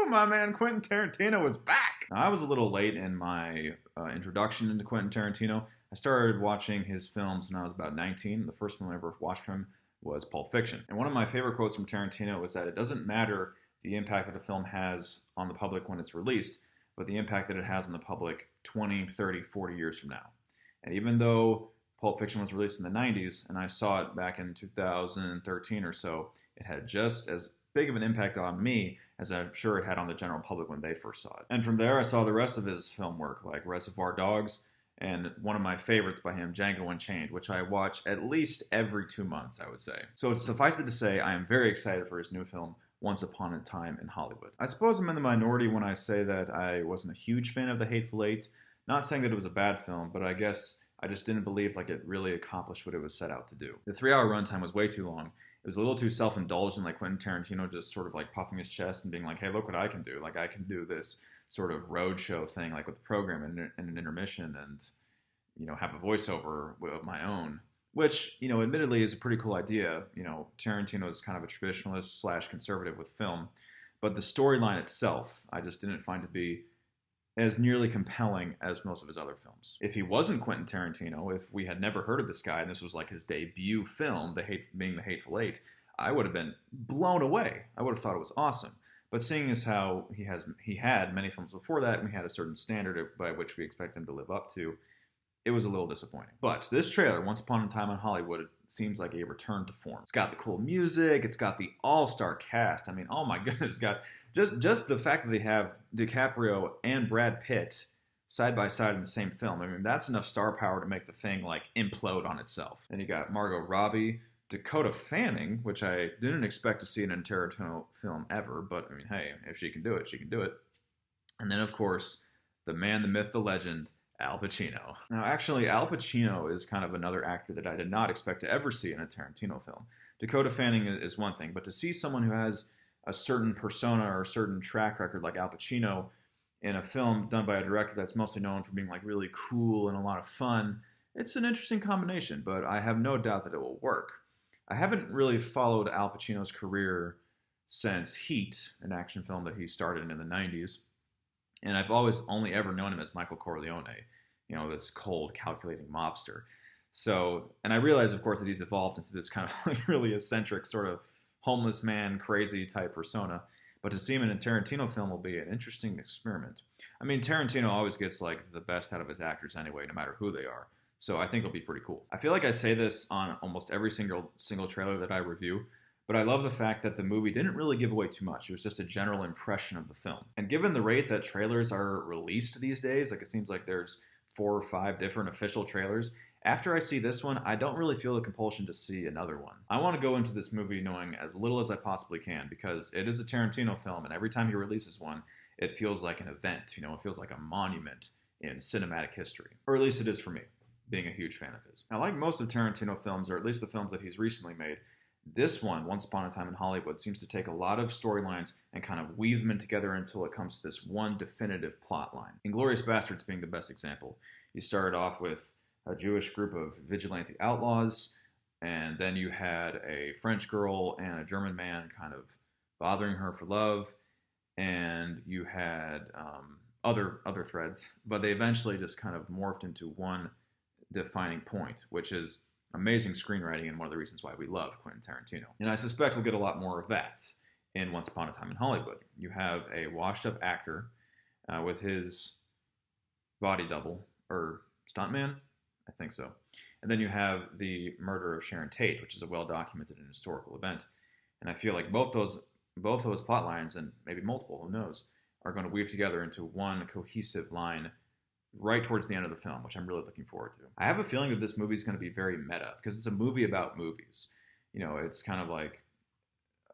Woo! My man Quentin Tarantino was back. Now, I was a little late in my introduction into Quentin Tarantino. I started watching his films when I was about 19. The first film I ever watched from him was Pulp Fiction. And one of my favorite quotes from Tarantino was that it doesn't matter the impact that a film has on the public when it's released, but the impact that it has on the public 20, 30, 40 years from now. And even though Pulp Fiction was released in the 90s, and I saw it back in 2013 or so, it had just as big of an impact on me as I'm sure it had on the general public when they first saw it. And from there, I saw the rest of his film work, like Reservoir Dogs, and one of my favorites by him, Django Unchained, which I watch at least every 2 months, I would say. So suffice it to say, I am very excited for his new film, Once Upon a Time in Hollywood. I suppose I'm in the minority when I say that I wasn't a huge fan of The Hateful Eight. Not saying that it was a bad film, but I guess I just didn't believe like it really accomplished what it was set out to do. The 3-hour runtime was way too long. It was a little too self-indulgent, like Quentin Tarantino just sort of like puffing his chest and being like, hey, look what I can do. Like I can do this sort of roadshow thing, like with the program and an intermission and, you know, have a voiceover of my own, which, you know, admittedly is a pretty cool idea. You know, Tarantino is kind of a traditionalist / conservative with film, but the storyline itself, I just didn't find to be as nearly compelling as most of his other films. If he wasn't Quentin Tarantino, if we had never heard of this guy and this was like his debut film, being The Hateful Eight, I would have been blown away. I would have thought it was awesome. But seeing as how he had many films before that, and we had a certain standard by which we expect him to live up to, it was a little disappointing. But this trailer, Once Upon a Time in Hollywood, seems like a return to form. It's got the cool music, it's got the all-star cast. I mean, oh my goodness, it's got just the fact that they have DiCaprio and Brad Pitt side by side in the same film. I mean, that's enough star power to make the thing like implode on itself. And you got Margot Robbie, Dakota Fanning, which I didn't expect to see in a Tarantino film ever, but I mean, hey, if she can do it, she can do it. And then, of course, the man, the myth, the legend, Al Pacino. Now, actually, Al Pacino is kind of another actor that I did not expect to ever see in a Tarantino film. Dakota Fanning is one thing, but to see someone who has a certain persona or a certain track record like Al Pacino in a film done by a director that's mostly known for being like really cool and a lot of fun, it's an interesting combination, but I have no doubt that it will work. I haven't really followed Al Pacino's career since Heat, an action film that he started in the 90s, and I've always only ever known him as Michael Corleone, you know, this cold, calculating mobster. So, and I realize, of course, that he's evolved into this kind of like really eccentric sort of homeless man, crazy type persona. But to see him in a Tarantino film will be an interesting experiment. I mean, Tarantino always gets like the best out of his actors anyway, no matter who they are. So I think it'll be pretty cool. I feel like I say this on almost every single trailer that I review, but I love the fact that the movie didn't really give away too much. It was just a general impression of the film. And given the rate that trailers are released these days, like it seems like there's 4 or 5 different official trailers, after I see this one, I don't really feel the compulsion to see another one. I want to go into this movie knowing as little as I possibly can because it is a Tarantino film, and every time he releases one, it feels like an event. You know, it feels like a monument in cinematic history. Or at least it is for me, being a huge fan of his. Now, like most of Tarantino films, or at least the films that he's recently made, this one, Once Upon a Time in Hollywood, seems to take a lot of storylines and kind of weave them in together until it comes to this one definitive plot line. Inglourious Basterds being the best example. You started off with a Jewish group of vigilante outlaws, and then you had a French girl and a German man kind of bothering her for love, and you had other threads, but they eventually just kind of morphed into one defining point, which is amazing screenwriting and one of the reasons why we love Quentin Tarantino. And I suspect we'll get a lot more of that in Once Upon a Time in Hollywood. You have a washed-up actor with his body double, or stuntman, I think so. And then you have the murder of Sharon Tate, which is a well-documented and historical event. And I feel like both those plot lines, and maybe multiple, who knows, are going to weave together into one cohesive line right towards the end of the film, which I'm really looking forward to. I have a feeling that this movie is going to be very meta, because it's a movie about movies. You know, it's kind of like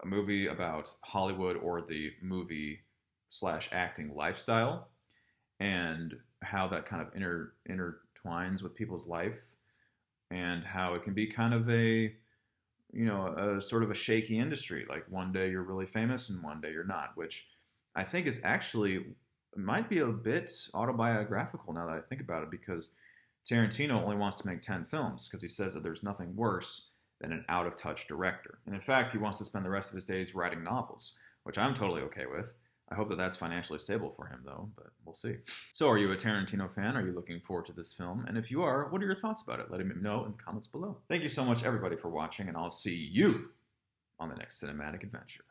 a movie about Hollywood or the movie/acting lifestyle, and how that kind of intertwines with people's life, and how it can be kind of a, you know, a sort of a shaky industry. Like one day you're really famous and one day you're not, which I think is actually might be a bit autobiographical now that I think about it, because Tarantino only wants to make 10 films because he says that there's nothing worse than an out-of-touch director. And in fact, he wants to spend the rest of his days writing novels, which I'm totally okay with. I hope that that's financially stable for him, though, but we'll see. So, are you a Tarantino fan? Are you looking forward to this film? And if you are, what are your thoughts about it? Let me know in the comments below. Thank you so much, everybody, for watching, and I'll see you on the next cinematic adventure.